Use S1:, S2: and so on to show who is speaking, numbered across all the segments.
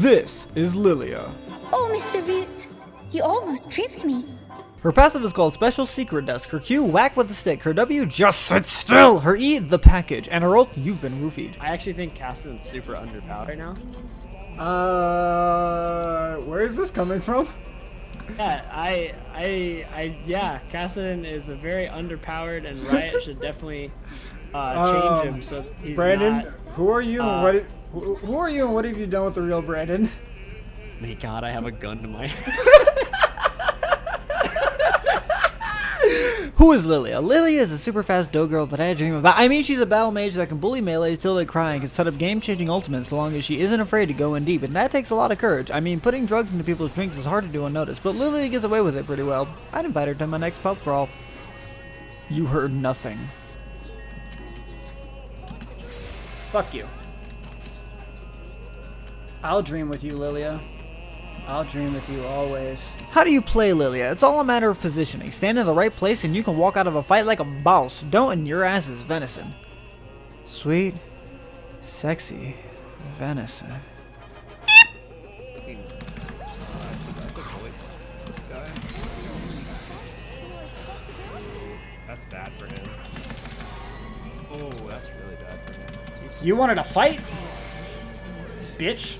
S1: This is Lillia.
S2: Oh, Mr. Root, you almost tripped me.
S1: Her passive is called Special Secret Desk. Her Q, Whack with the Stick. Her W, Just Sit Still. Her E, The Package. And her ult, You've Been Roofied.
S3: I actually think Cassidon's super underpowered right now.
S1: Where is this coming from?
S3: Yeah, Cassidon is a very underpowered, and Riot should definitely change him so he's
S1: Brandon,
S3: not,
S1: who are you and who are you and what have you done with the real Brandon?
S3: My God, I have a gun to my
S1: Who is Lillia? Lillia is a super fast dough girl that I dream about. I mean, she's a battle mage that can bully melees till they cry and can set up game-changing ultimates so long as she isn't afraid to go in deep, and that takes a lot of courage. I mean, putting drugs into people's drinks is hard to do unnoticed, but Lillia gets away with it pretty well. I'd invite her to my next pub crawl. You heard nothing. Fuck you. I'll dream with you, Lillia. I'll dream with you always. How do you play Lillia? It's all a matter of positioning. Stand in the right place and you can walk out of a fight like a boss. Don't, and your ass is venison. Sweet, sexy venison.
S3: That's bad for him. Oh, that's really bad for him.
S1: You wanted a fight? Bitch.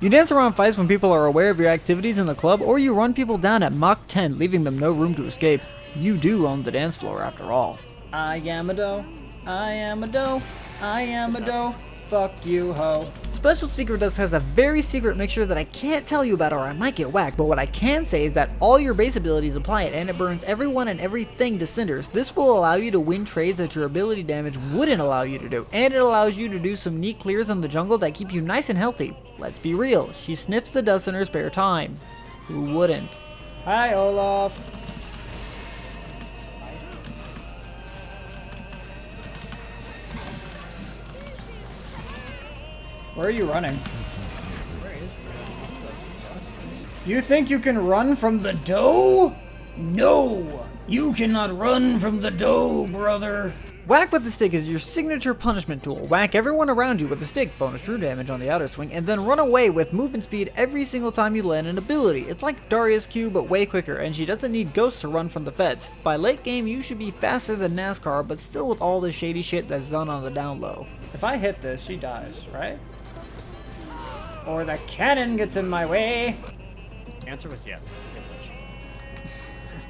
S1: You dance around fights when people are aware of your activities in the club, or you run people down at Mach 10, leaving them no room to escape. You do own the dance floor after all. I am a doe. I am a doe. I am a doe. Fuck you, ho. Special Secret Desk has a very secret mixture that I can't tell you about or I might get whacked, but what I can say is that all your base abilities apply it and it burns everyone and everything to cinders. This will allow you to win trades that your ability damage wouldn't allow you to do, and it allows you to do some neat clears in the jungle that keep you nice and healthy. Let's be real, she sniffs the dust in her spare time. Who wouldn't? Hi, Olaf. Where are you running?
S3: Where is
S1: You think you can run from the dough? No! You cannot run from the dough, brother! Whack with the Stick is your signature punishment tool. Whack everyone around you with the stick, bonus true damage on the outer swing, and then run away with movement speed every single time you land an ability. It's like Daria's Q, but way quicker, and she doesn't need ghosts to run from the feds. By late game, you should be faster than NASCAR, but still with all the shady shit that's done on the down low. If I hit this, she dies, right? Or the cannon gets in my way.
S3: The answer was yes.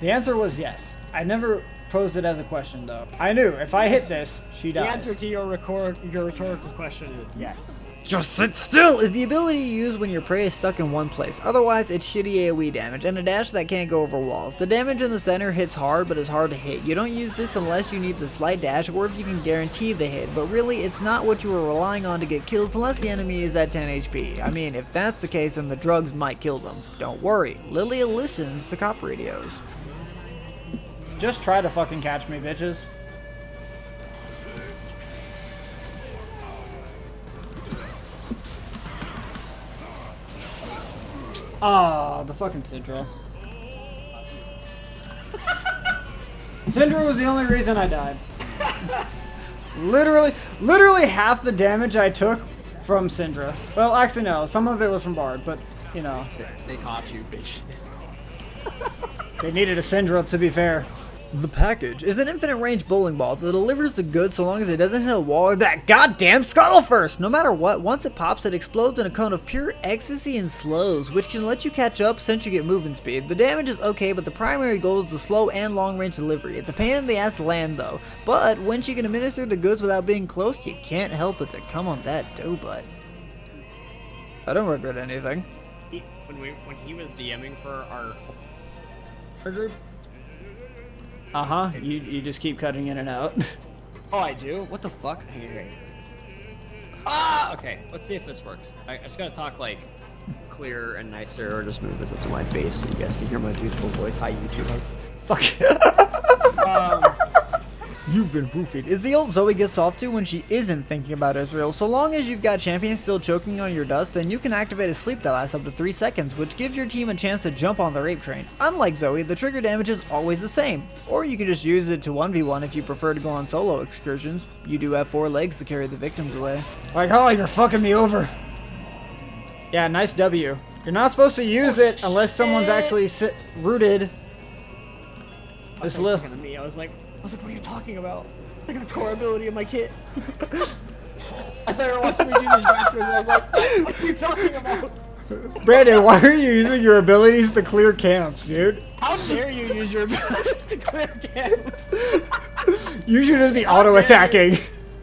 S1: The answer was yes. I never posed it as a question though. I knew if I hit this, she dies.
S3: The answer to your rhetorical question is yes.
S1: Just sit still is the ability you use when your prey is stuck in one place. Otherwise, it's shitty AoE damage and a dash that can't go over walls. The damage in the center hits hard, but is hard to hit. You don't use this unless you need the slight dash or if you can guarantee the hit, but really, it's not what you were relying on to get kills unless the enemy is at 10 HP. I mean, if that's the case, then the drugs might kill them. Don't worry, Lillia listens to cop radios. Just try to fucking catch me, bitches. Ah, the fucking Syndra. Syndra was the only reason I died. Literally half the damage I took from Syndra. Well, actually no, some of it was from Bard, but, you know.
S3: They caught you, bitch.
S1: They needed a Syndra, to be fair. The Package is an infinite range bowling ball that delivers the goods so long as it doesn't hit a wall or that goddamn scuttle first. No matter what, once it pops, it explodes in a cone of pure ecstasy and slows, which can let you catch up since you get movement speed. The damage is okay, but the primary goal is the slow and long range delivery. It's a pain in the ass to land though, but once you can administer the goods without being close, you can't help but to come on that dough butt. I don't regret anything.
S3: When he was DMing for our group.
S1: Uh-huh, you just keep cutting in and out.
S3: Oh, I do? What the fuck? Hey. Ah! Okay, let's see if this works. I just gotta talk, like, clearer and nicer, or just move this up to my face so you guys can hear my beautiful voice. Hi, YouTube.
S1: Fuck. You've Been Roofied is the ult Zoe gets off to when she isn't thinking about Israel. So long as you've got champions still choking on your dust, then you can activate a sleep that lasts up to 3 seconds, which gives your team a chance to jump on the rape train. Unlike Zoe, the trigger damage is always the same. Or you can just use it to 1v1 if you prefer to go on solo excursions. You do have 4 legs to carry the victims away. Like, oh, you're fucking me over. Yeah, nice W. You're not supposed to use it unless someone's actually rooted.
S3: I was looking at me. I was like, what are you talking about? It's like a core ability of my kit. I thought you were watching me do these raptors, and I was like, what are you talking about?
S1: Brandon, why are you using your abilities to clear camps, dude?
S3: How dare you use your abilities to clear camps?
S1: You should just be auto-attacking.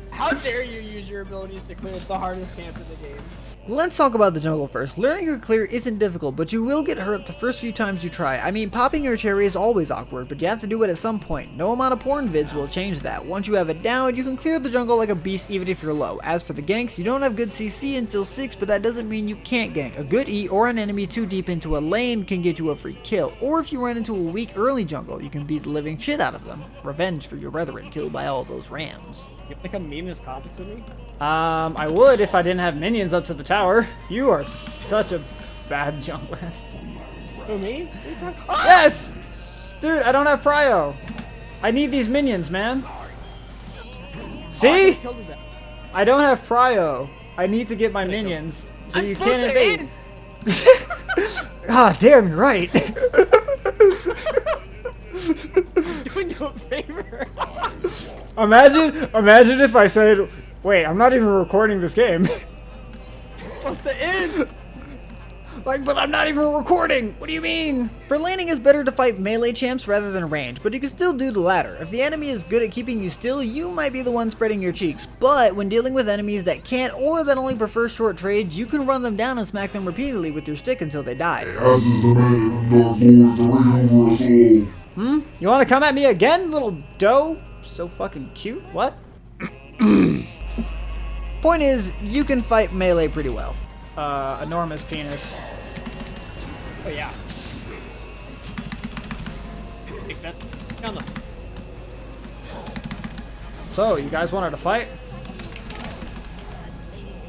S3: How dare you use your abilities to clear the hardest camp in the game?
S1: Let's talk about the jungle first. Learning your clear isn't difficult, but you will get hurt the first few times you try. I mean, popping your cherry is always awkward, but you have to do it at some point. No amount of porn vids will change that. Once you have it down, you can clear the jungle like a beast even if you're low. As for the ganks, you don't have good CC until 6, but that doesn't mean you can't gank. A good E or an enemy too deep into a lane can get you a free kill, or if you run into a weak early jungle, you can beat the living shit out of them. Revenge for your brethren killed by all those rams.
S3: You think I'm memeing this Kha'Zix with me?
S1: I would if I didn't have minions up to the tower. You are such a bad jungler.
S3: Who, me?
S1: Yes! Dude, I don't have prio. I need these minions, man. See? I don't have prio. I need to get my minions. So you can't invade. Ah, damn, you're right.
S3: Doing you a favor.
S1: Imagine if I said, wait, I'm not even recording this game.
S3: What's the end?
S1: Like, but I'm not even recording. What do you mean? For laning, it's better to fight melee champs rather than range, but you can still do the latter. If the enemy is good at keeping you still, you might be the one spreading your cheeks. But when dealing with enemies that can't or that only prefer short trades, you can run them down and smack them repeatedly with your stick until they die. You want to come at me again, little doe? So fucking cute. What? Point is, you can fight melee pretty well. Enormous penis.
S3: Oh yeah. Take that. Down the.
S1: So, you guys wanted to fight?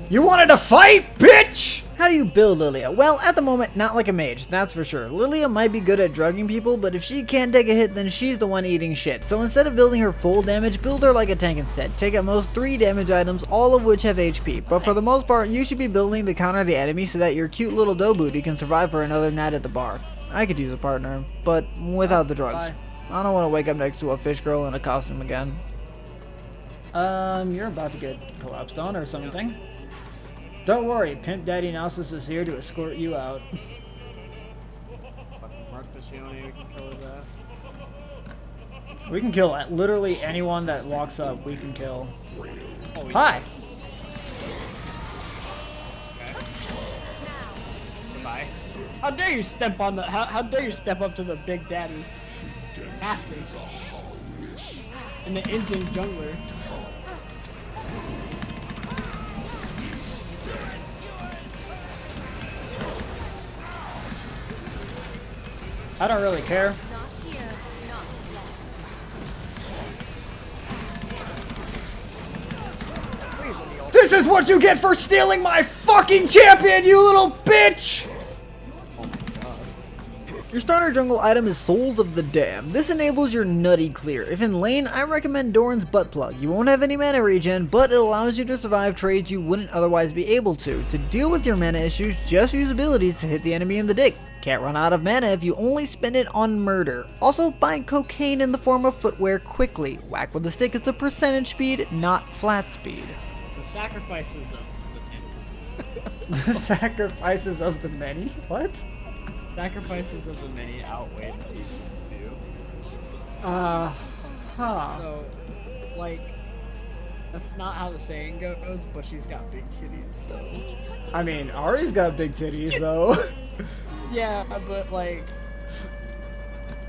S1: You wanted to fight, bitch? How do you build Lillia? Well, at the moment, not like a mage, that's for sure. Lillia might be good at drugging people, but if she can't take a hit, then she's the one eating shit. So instead of building her full damage, build her like a tank instead. Take at most 3 damage items, all of which have HP. But for the most part, you should be building to counter the enemy so that your cute little dough booty can survive for another night at the bar. I could use a partner, but without the drugs. I don't want to wake up next to a fish girl in a costume again. You're about to get collapsed on or something. Don't worry, Pimp Daddy Nausus is here to escort you out. We can kill literally anyone that walks up. We can kill. Oh, hi.
S3: Goodbye. How dare you step on the? How dare you step up to the Big Daddy asses and the Indian jungler?
S1: I don't really care. This is what you get for stealing my fucking champion, you little bitch! Your starter jungle item is Souls of the Dam. This enables your nutty clear. If in lane, I recommend Doran's Butt Plug. You won't have any mana regen, but it allows you to survive trades you wouldn't otherwise be able to. To deal with your mana issues, just use abilities to hit the enemy in the dick. Can't run out of mana if you only spend it on murder. Also, bind cocaine in the form of footwear quickly. Whack with the stick is a percentage speed, not flat speed.
S3: The sacrifices of the many.
S1: The sacrifices of the many? What?
S3: Sacrifices of the many outweigh the few. So, like, that's not how the saying goes, but she's got big titties, so.
S1: I mean, Ari's got big titties, though.
S3: Yeah, but like...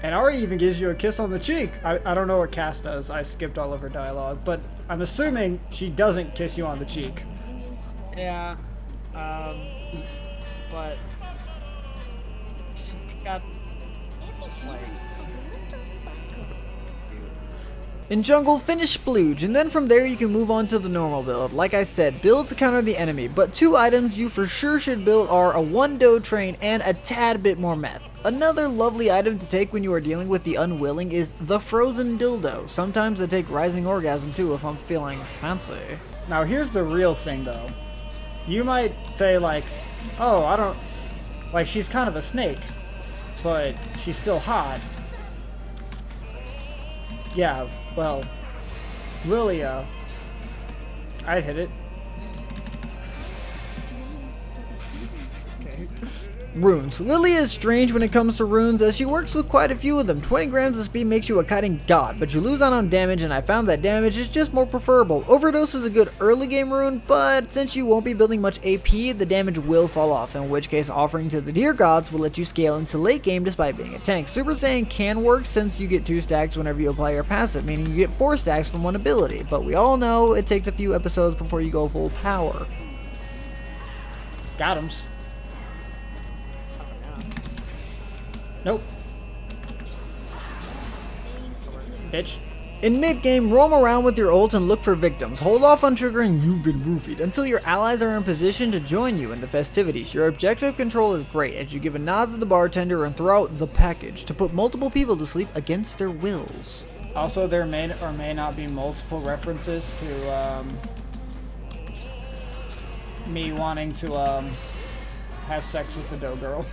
S1: And Ari even gives you a kiss on the cheek. I don't know what Cass does. I skipped all of her dialogue, but I'm assuming she doesn't kiss you on the cheek.
S3: Yeah, but... she's got... like...
S1: In jungle, finish Splooge, and then from there you can move on to the normal build. Like I said, build to counter the enemy, but 2 items you for sure should build are a 1 dough train and a tad bit more meth. Another lovely item to take when you are dealing with the unwilling is the frozen dildo. Sometimes I take rising orgasm too if I'm feeling fancy. Now here's the real thing though. You might say like, oh, I don't... Like, she's kind of a snake, but she's still hot. Yeah, well, Lillia, I'd hit it. Okay. Runes. Lillia is strange when it comes to runes, as she works with quite a few of them. 20 grams of speed makes you a cutting god, but you lose out on damage, and I found that damage is just more preferable. Overdose is a good early game rune, but since you won't be building much AP, the damage will fall off, in which case offering to the deer gods will let you scale into late game despite being a tank. Super Saiyan can work since you get 2 stacks whenever you apply your passive, meaning you get 4 stacks from one ability, but we all know it takes a few episodes before you go full power. Got 'ems. Nope. Bitch. In mid-game, roam around with your ult and look for victims. Hold off on triggering "you've been roofied" until your allies are in position to join you in the festivities. Your objective control is great, as you give a nod to the bartender and throw out the package to put multiple people to sleep against their wills. Also, there may or may not be multiple references to me wanting to have sex with the dough girl.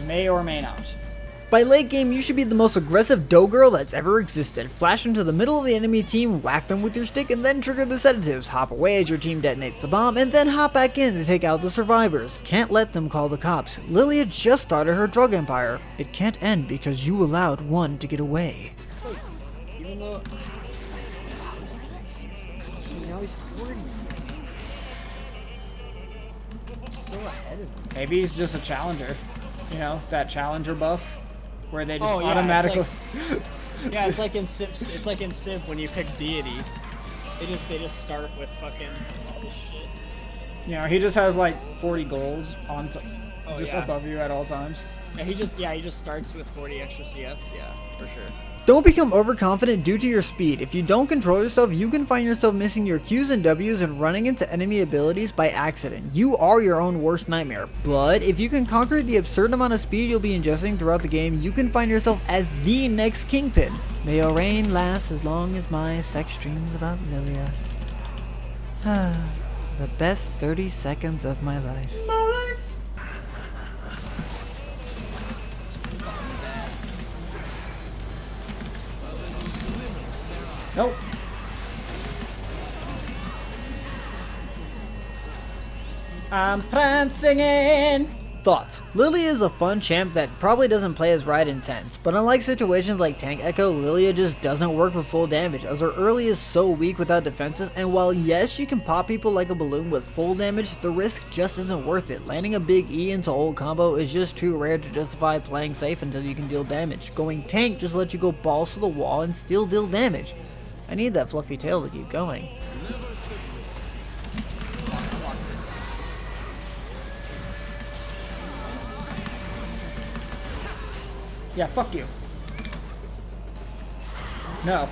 S1: May or may not. By late game, you should be the most aggressive dough girl that's ever existed. Flash into the middle of the enemy team, whack them with your stick, and then trigger the sedatives. Hop away as your team detonates the bomb, and then hop back in to take out the survivors. Can't let them call the cops. Lillia just started her drug empire. It can't end because you allowed one to get away.
S3: Even though he's 36, now he's 46. So ahead of him.
S1: Maybe he's just a challenger. You know, that challenger buff where they just
S3: yeah,
S1: automatically
S3: yeah, it's like in Civ. It's like in Civ when you pick deity. They just start with fucking all this shit.
S1: You know, he just has like 40 golds on
S3: yeah.
S1: above you at all times.
S3: Yeah, he just starts with 40 extra CS. Yeah, for sure.
S1: Don't become overconfident due to your speed. If you don't control yourself, you can find yourself missing your Qs and Ws and running into enemy abilities by accident. You are your own worst nightmare. But if you can conquer the absurd amount of speed you'll be ingesting throughout the game, you can find yourself as the next Kingpin. May your reign last as long as my sex dreams about Lillia. The best 30 seconds of my life. Nope. I'm prancing in. Thoughts. Lillia is a fun champ that probably doesn't play as right intense, but unlike situations like Tank Echo, Lillia just doesn't work with full damage, as her early is so weak without defenses, and while yes, she can pop people like a balloon with full damage, the risk just isn't worth it. Landing a big E into ult combo is just too rare to justify playing safe until you can deal damage. Going tank just lets you go balls to the wall and still deal damage. I need that fluffy tail to keep going. Yeah, fuck you. No.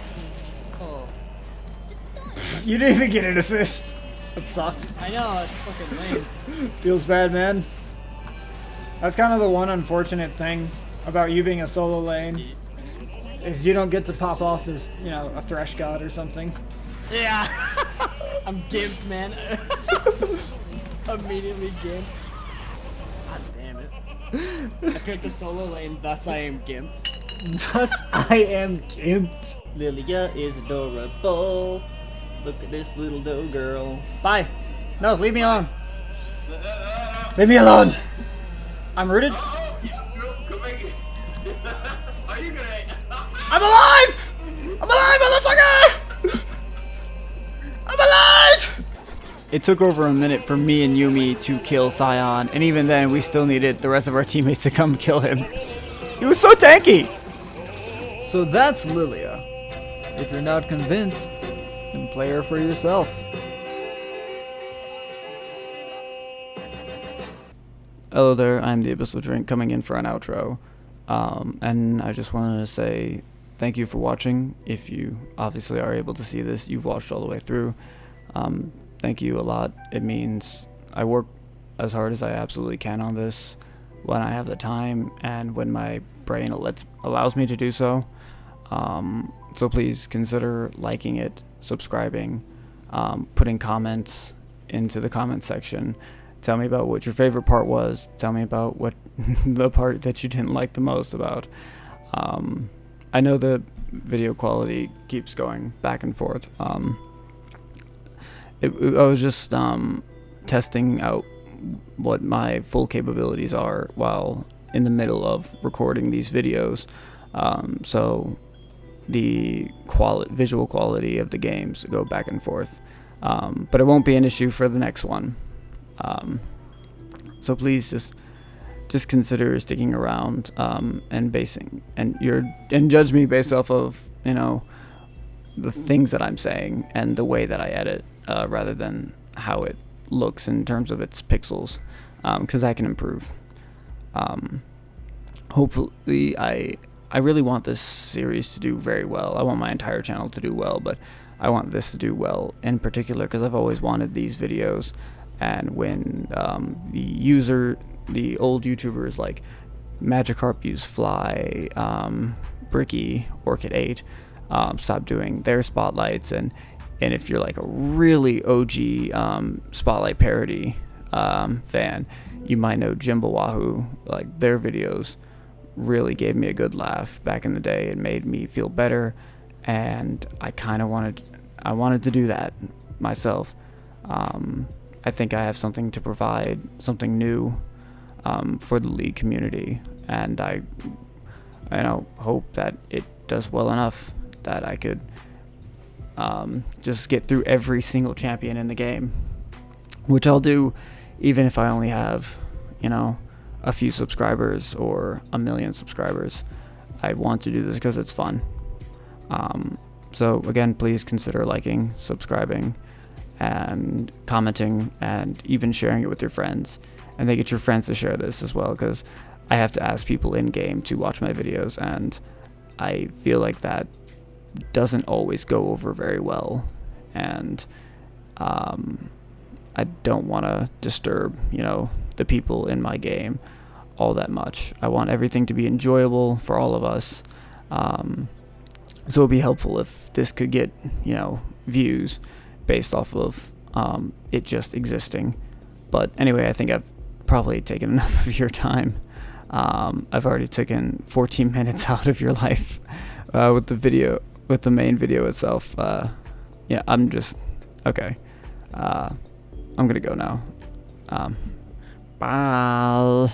S3: Oh.
S1: You didn't even get an assist. That sucks.
S3: I know, it's fucking lame.
S1: Feels bad, man. That's kind of the one unfortunate thing about you being a solo lane. Is you don't get to pop off as, you know, a thresh god or something.
S3: Yeah. I'm gimped, man. Immediately gimped. God damn it. I picked a solo lane, thus I am gimped.
S1: Thus I am gimped. Lillia is adorable. Look at this little dough girl. Bye. No, leave me alone. Leave me alone. I'm rooted.
S4: Are you gonna?
S1: I'm alive! I'm alive, motherfucker! I'm alive! It took over a minute for me and Yumi to kill Sion, and even then we still needed the rest of our teammates to come kill him. He was so tanky! So that's Lillia. If you're not convinced, then play her for yourself. Hello there, I'm the Abyssal Drink coming in for an outro. And I just wanted to say thank you for watching. If you obviously are able to see this, you've watched all the way through. Thank you a lot. It means I work as hard as I absolutely can on this when I have the time and when my brain allows me to do so. So please consider liking it, subscribing, putting comments into the comment section, Tell me about what your favorite part was. Tell me about what the part that you didn't like the most about. I know the video quality keeps going back and forth. I was just testing out what my full capabilities are while in the middle of recording these videos. So the visual quality of the games go back and forth. But it won't be an issue for the next one. So please just consider sticking around and judge me based off of, you know, the things that I'm saying and the way that I edit, rather than how it looks in terms of its pixels, because I can improve. Hopefully, I really want this series to do very well. I want my entire channel to do well, but I want this to do well in particular because I've always wanted these videos. And when the old YouTubers like Magikarp Use Fly, Bricky, Orchid 8, stop doing their spotlights, and if you're like a really OG spotlight parody fan, you might know Jimbo Wahoo. Like, their videos really gave me a good laugh back in the day and made me feel better, and I wanted to do that myself. I think I have something to provide, something new for the League community, and I hope that it does well enough that I could just get through every single champion in the game, which I'll do even if I only have, you know, a few subscribers or 1 million subscribers. I want to do this because it's fun. So again, please consider liking, subscribing, and commenting, and even sharing it with your friends. And then get your friends to share this as well, because I have to ask people in game to watch my videos, and I feel like that doesn't always go over very well, and I don't want to disturb, you know, the people in my game all that much. I want everything to be enjoyable for all of us. So it'd be helpful if this could get, you know, views based off of it just existing. But anyway, I think I've probably taken enough of your time. I've already taken 14 minutes out of your life with the main video itself. Yeah, I'm just okay. I'm gonna go now. Bye.